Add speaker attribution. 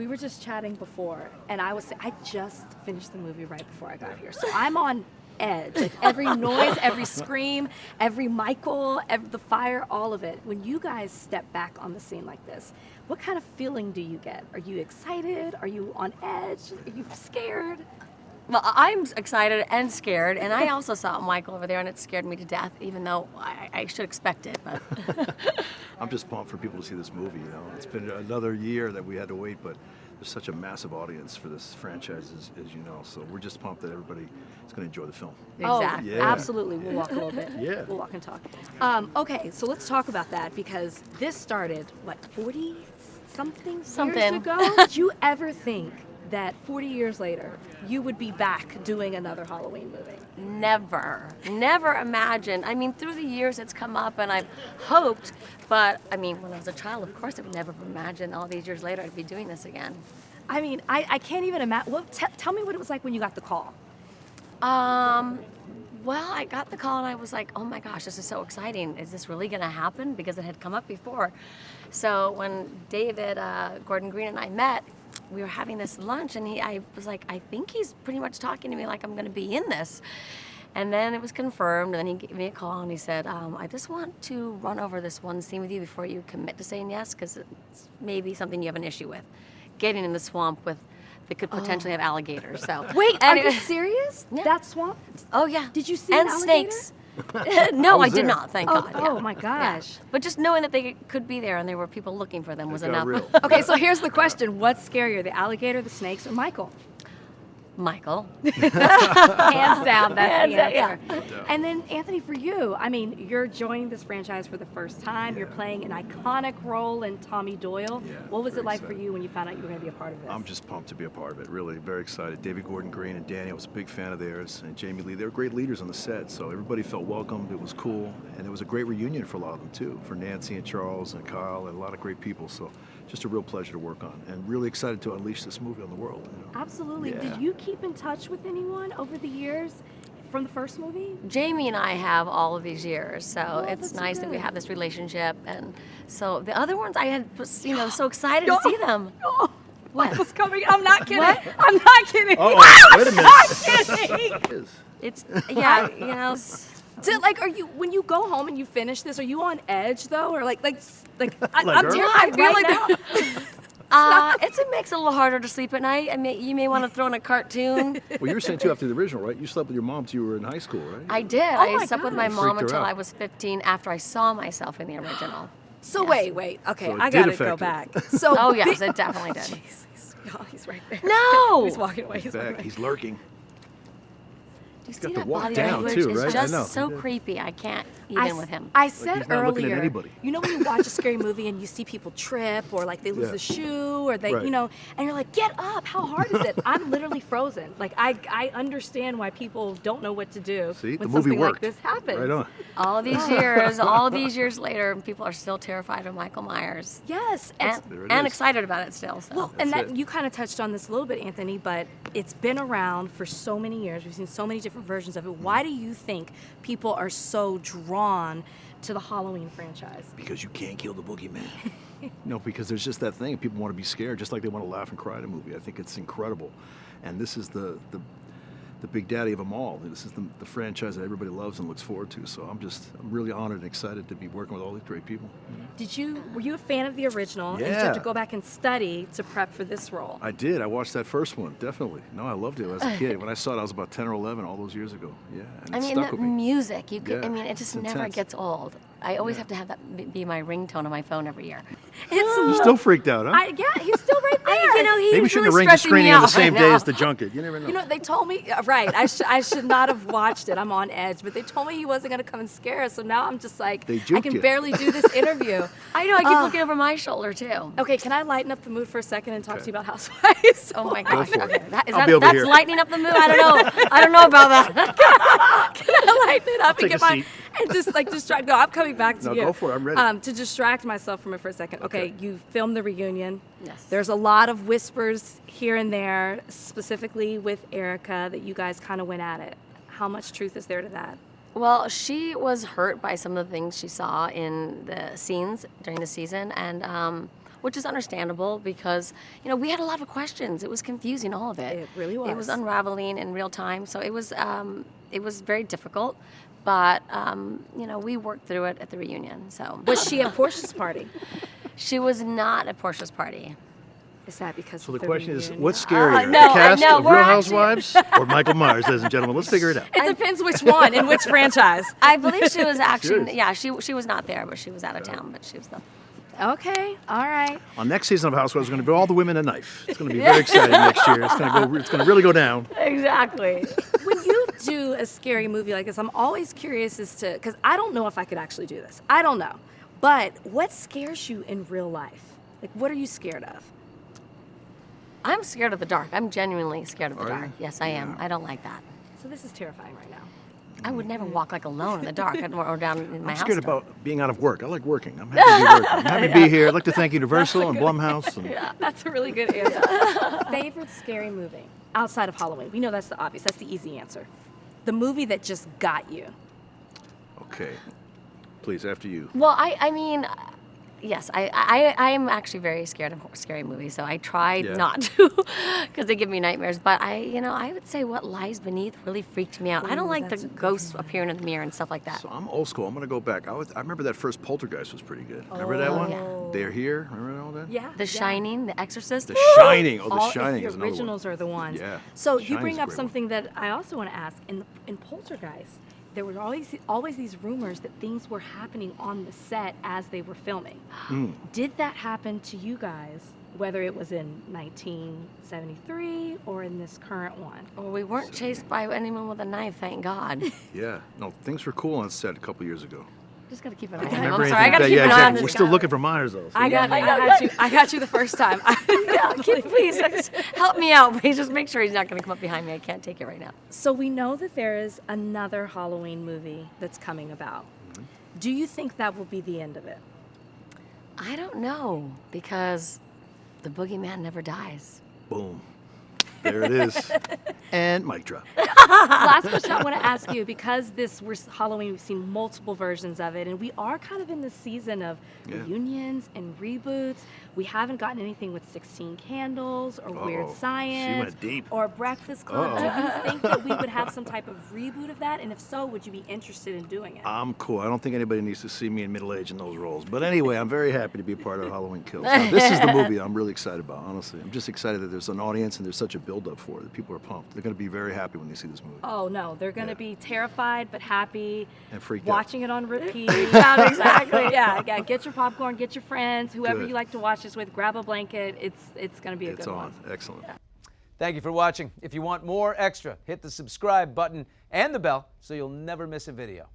Speaker 1: We were just chatting before, and I just finished the movie right before I got here, so I'm on edge. Like every noise, every scream, every Michael, the fire, all of it. When you guys step back on the scene like this, what kind of feeling do you get? Are you excited? Are you on edge? Are you scared?
Speaker 2: Well, I'm excited and scared, and I also saw Michael over there, and it scared me to death, even though I should expect it. But
Speaker 3: I'm just pumped for people to see this movie. It's been another year that we had to wait, but there's such a massive audience for this franchise, as you know. So we're just pumped that everybody is going to enjoy the film.
Speaker 2: exactly.
Speaker 1: Oh,
Speaker 3: Yeah.
Speaker 1: absolutely. We'll walk a little bit.
Speaker 3: Yeah.
Speaker 1: We'll walk and talk. Okay, so let's talk about that because this started, 40-something years ago? Did you ever think that 40 years later, you would be back doing another Halloween movie?
Speaker 2: Never imagined. I mean, through the years it's come up, and I've hoped, but I mean, when I was a child, of course, I would never imagine all these years later I'd be doing this again.
Speaker 1: I mean, I can't even imagine. Well, tell me what it was like when you got the call.
Speaker 2: Well, I got the call and I was like, oh my gosh, this is so exciting. Is this really going to happen? Because it had come up before. So when David Gordon Green and I met, we were having this lunch, and I was like, I think he's pretty much talking to me like I'm going to be in this. And then it was confirmed, and then he gave me a call, and he said, I just want to run over this one scene with you before you commit to saying yes, because it's maybe something you have an issue with. Getting in the swamp that could potentially have alligators. So
Speaker 1: Wait, are you serious?
Speaker 2: Yeah.
Speaker 1: That swamp?
Speaker 2: Oh, yeah.
Speaker 1: Did you see
Speaker 2: and
Speaker 1: an alligator?
Speaker 2: snakes. No, I
Speaker 3: was
Speaker 2: did
Speaker 3: there.
Speaker 2: not, thank God. Yeah.
Speaker 1: Oh my gosh.
Speaker 2: Yeah. But just knowing that they could be there and there were people looking for them was
Speaker 3: It got
Speaker 2: enough.
Speaker 3: real.
Speaker 1: Okay, so here's the question. What's scarier, the alligator, the snakes, or Michael?
Speaker 2: Michael.
Speaker 1: Hands down, that's the
Speaker 2: Hands
Speaker 1: answer.
Speaker 2: down,
Speaker 1: And then, Anthony, for you, I mean, you're joining this franchise for the first time. You're playing an iconic role in Tommy Doyle.
Speaker 3: Yeah,
Speaker 1: What was it
Speaker 3: very
Speaker 1: like for
Speaker 3: excited.
Speaker 1: you when you found out you were going to be a part of this?
Speaker 3: I'm just pumped to be a part of it, really, very excited. David Gordon Green and Danny, I was a big fan of theirs, and Jamie Lee, they were great leaders on the set, so everybody felt welcomed, it was cool, and it was a great reunion for a lot of them, too, for Nancy and Charles and Kyle, and a lot of great people, so just a real pleasure to work on, and really excited to unleash this movie on the world.
Speaker 1: Absolutely.
Speaker 3: Yeah.
Speaker 1: Did you keep in touch with anyone over the years from the first movie?
Speaker 2: Jamie and I have all of these years, so
Speaker 1: Oh,
Speaker 2: it's
Speaker 1: that's so
Speaker 2: nice that we
Speaker 1: good.
Speaker 2: have this relationship. And so the other ones, I was, so excited to see them.
Speaker 1: Oh,
Speaker 2: What?
Speaker 1: Michael's coming. I'm not kidding.
Speaker 2: What?
Speaker 1: I'm not kidding.
Speaker 3: Oh, wait a minute.
Speaker 1: I'm kidding.
Speaker 2: It's, yeah,
Speaker 1: So, like, are you when you go home and you finish this? Are you on edge though, or like I'm
Speaker 3: her?
Speaker 1: terrified right now.
Speaker 2: it makes it a little harder to sleep at night. You may want to throw in a cartoon.
Speaker 3: Well, you were saying, too, after the original, right? You slept with your mom till you were in high school, right?
Speaker 2: I did.
Speaker 1: Oh my
Speaker 2: I slept with my
Speaker 1: gosh.
Speaker 2: mom
Speaker 3: Freaked her
Speaker 2: until
Speaker 3: out.
Speaker 2: I was 15 after I saw myself in the original.
Speaker 1: So
Speaker 2: Yes.
Speaker 1: wait. Okay,
Speaker 3: So it
Speaker 1: I
Speaker 3: did
Speaker 1: gotta
Speaker 3: affect
Speaker 1: go
Speaker 3: it.
Speaker 1: back. So
Speaker 2: Oh, yes, it definitely did.
Speaker 1: Y'all, he's right there.
Speaker 2: No!
Speaker 1: He's walking away. He's walking
Speaker 3: Back,
Speaker 1: away.
Speaker 3: he's lurking.
Speaker 2: Do you
Speaker 3: got
Speaker 2: see
Speaker 3: to
Speaker 2: that
Speaker 3: walk
Speaker 2: body
Speaker 3: down,
Speaker 2: language?
Speaker 3: too,
Speaker 2: It's
Speaker 3: right? I
Speaker 2: just
Speaker 3: know.
Speaker 2: so
Speaker 3: Yeah.
Speaker 2: creepy. I can't
Speaker 1: I
Speaker 2: even
Speaker 1: s-
Speaker 2: with him.
Speaker 1: I said
Speaker 3: he's not looking at
Speaker 1: earlier,
Speaker 3: anybody.
Speaker 1: you know when you watch a scary movie and you see people trip or like they lose
Speaker 3: Yeah.
Speaker 1: the shoe or they,
Speaker 3: Right.
Speaker 1: and you're like, get up, how hard is it? I'm literally frozen. Like I understand why people don't know what to do
Speaker 3: See, the
Speaker 1: when
Speaker 3: movie
Speaker 1: something
Speaker 3: worked.
Speaker 1: like this happens.
Speaker 3: Right on.
Speaker 2: All these years later, people are still terrified of Michael Myers.
Speaker 1: Yes.
Speaker 2: And,
Speaker 3: There it
Speaker 2: and
Speaker 3: is.
Speaker 2: excited about it still. So.
Speaker 1: Well, and
Speaker 3: That's
Speaker 1: that
Speaker 3: it.
Speaker 1: you kind of touched on this a little bit, Anthony, but it's been around for so many years. We've seen so many different versions of it. Why do you think people are so drawn to the Halloween franchise?
Speaker 3: Because you can't kill the boogeyman. No, because there's just that thing. People want to be scared, just like they want to laugh and cry at a movie. I think it's incredible, and this is the big daddy of them all. This is the franchise that everybody loves and looks forward to. So I'm really honored and excited to be working with all these great people.
Speaker 1: Were you a fan of the original? And did you have to
Speaker 3: Yeah.
Speaker 1: go back and study to prep for this role?
Speaker 3: I did. I watched that first one, definitely. No, I loved it as a kid. When I saw it, I was about 10 or 11 all those years ago. Yeah, and it stuck
Speaker 2: the
Speaker 3: with me.
Speaker 2: music, it
Speaker 3: Yeah,
Speaker 2: just
Speaker 3: it's
Speaker 2: never
Speaker 3: intense.
Speaker 2: gets old. I always have to have that be my ringtone on my phone every year.
Speaker 3: You're still freaked out, huh?
Speaker 1: Yeah, he's still right there.
Speaker 2: He's
Speaker 3: Maybe we shouldn't
Speaker 2: really
Speaker 3: arrange the
Speaker 2: stressing me
Speaker 3: screening on the
Speaker 2: out
Speaker 3: same
Speaker 2: right
Speaker 3: day
Speaker 2: now.
Speaker 3: as the junket. You never know.
Speaker 1: They told me, right, I should not have watched it. I'm on edge. But they told me he wasn't going to come and scare us. So now I'm just like,
Speaker 3: They
Speaker 1: I
Speaker 3: juked
Speaker 1: can
Speaker 3: you.
Speaker 1: barely do this interview.
Speaker 2: I know, I keep looking over my shoulder too.
Speaker 1: Okay, can I lighten up the mood for a second and talk to you about Housewives?
Speaker 2: Oh my gosh.
Speaker 3: for it.
Speaker 2: Okay.
Speaker 3: I'll be over
Speaker 2: That's
Speaker 3: here.
Speaker 2: lightening up the mood? I don't know. I don't know about that.
Speaker 1: Can I lighten it up and
Speaker 3: take
Speaker 1: get
Speaker 3: a seat.
Speaker 1: and just like distract? No, I'm coming back to
Speaker 3: No,
Speaker 1: you.
Speaker 3: go for it. I'm ready.
Speaker 1: To distract myself from it for a second. Okay, you filmed the reunion.
Speaker 2: Yes.
Speaker 1: There's a lot of whispers here and there, specifically with Erica, that you guys kind of went at it. How much truth is there to that?
Speaker 2: Well, she was hurt by some of the things she saw in the scenes during the season, and which is understandable because, you know, we had a lot of questions. It was confusing, all of it.
Speaker 1: It really was.
Speaker 2: It was unraveling in real time, so it was very difficult. But you know, we worked through it at the reunion. So
Speaker 1: Was she at Portia's party?
Speaker 2: she was not at Portia's party.
Speaker 1: Is that because
Speaker 3: So
Speaker 1: of
Speaker 3: the question is,
Speaker 1: reunion?
Speaker 3: what's scarier,
Speaker 2: no,
Speaker 3: the cast
Speaker 2: no,
Speaker 3: of
Speaker 2: we're
Speaker 3: Real
Speaker 2: actually-
Speaker 3: Housewives or Michael Myers, ladies and gentlemen? Let's figure it out.
Speaker 1: It depends which one and which franchise.
Speaker 2: I believe she was actually,
Speaker 3: Serious?
Speaker 2: yeah, she was not there, but she was out of town, but she was the.
Speaker 1: Okay, all right.
Speaker 3: On next season of Housewives, we're going to be all the women a knife. It's going to be very exciting next year. It's going to really go down.
Speaker 2: Exactly.
Speaker 1: When you do a scary movie like this, I'm always curious as to, because I don't know if I could actually do this. I don't know. But what scares you in real life? Like, what are you scared of?
Speaker 2: I'm scared of the dark. I'm genuinely scared of the
Speaker 3: Are
Speaker 2: dark.
Speaker 3: you?
Speaker 2: Yes, I am. I don't like that.
Speaker 1: So this is terrifying right now.
Speaker 2: I would never walk like alone in the dark or down in my
Speaker 3: I'm
Speaker 2: house.
Speaker 3: scared about being out of work. I like working. I'm happy to be working. I'm happy to be here. I'd like to thank Universal and Blumhouse. And
Speaker 1: That's a really good answer. Favorite scary movie outside of Halloween? We know that's the obvious. That's the easy answer. The movie that just got you.
Speaker 3: Okay. Please, after you.
Speaker 2: Well, I mean, yes, I am actually very scared of scary movies, so I try
Speaker 3: Yeah.
Speaker 2: not to because they give me nightmares. But I would say What Lies Beneath really freaked me out. I don't
Speaker 1: Ooh,
Speaker 2: like the
Speaker 1: that's a good
Speaker 2: ghosts appearing in the mirror and stuff like that.
Speaker 3: So I'm old school. I'm going to go back. I remember that first Poltergeist was pretty good. Remember that one?
Speaker 2: yeah.
Speaker 3: They're Here. Remember all that?
Speaker 1: Yeah.
Speaker 2: The Shining, The Exorcist.
Speaker 3: The Shining. Oh, The
Speaker 1: All
Speaker 3: Shining
Speaker 1: the
Speaker 3: is another one.
Speaker 1: originals are the ones.
Speaker 3: Yeah.
Speaker 1: So
Speaker 3: Shining's
Speaker 1: you bring
Speaker 3: a
Speaker 1: up
Speaker 3: great
Speaker 1: something that I also want to ask. In Poltergeist, there were always these rumors that things were happening on the set as they were filming. Did that happen to you guys, whether it was in 1973 or in this current one?
Speaker 2: Well, we weren't chased by anyone with a knife, thank God.
Speaker 3: Yeah. No, things were cool on set a couple years ago.
Speaker 2: Just gotta keep an eye on
Speaker 3: Remember
Speaker 2: him. I'm sorry, I
Speaker 3: anything?
Speaker 2: gotta keep
Speaker 3: Yeah,
Speaker 2: an eye on
Speaker 3: exactly.
Speaker 2: this
Speaker 3: We're still
Speaker 2: guy.
Speaker 3: looking for Myers, though.
Speaker 1: I got you the first time.
Speaker 2: Yeah, please just help me out. Please just make sure he's not gonna come up behind me. I can't take it right now.
Speaker 1: So we know that there is another Halloween movie that's coming about. Do you think that will be the end of it?
Speaker 2: I don't know because the boogeyman never dies.
Speaker 3: Boom. There it is. And mic drop.
Speaker 1: Last question I want to ask you, because we're Halloween, we've seen multiple versions of it, and we are kind of in the season of
Speaker 3: Yeah.
Speaker 1: reunions and reboots. We haven't gotten anything with 16 Candles or Weird
Speaker 3: Uh-oh. She
Speaker 1: Science
Speaker 3: went deep.
Speaker 1: or Breakfast Club. Do you think that we would have some type of reboot of that? And if so, would you be interested in doing it?
Speaker 3: I'm cool. I don't think anybody needs to see me in middle age in those roles. But anyway, I'm very happy to be a part of Halloween Kills. Now, this is the movie I'm really excited about, honestly. I'm just excited that there's an audience and there's such a build-up for it. That people are pumped. They're going to be very happy when they see this movie.
Speaker 1: Oh no, they're going to
Speaker 3: Yeah.
Speaker 1: be terrified but happy,
Speaker 3: And freaked out.
Speaker 1: watching it on repeat. Yeah, exactly. Yeah, get your popcorn, get your friends, whoever
Speaker 3: Good.
Speaker 1: you like to watch this with, grab a blanket. It's going to be a
Speaker 3: It's
Speaker 1: good
Speaker 3: on.
Speaker 1: one.
Speaker 3: Excellent.
Speaker 4: Thank you for watching. If you want more extra, hit the subscribe button and the bell so you'll never miss a video.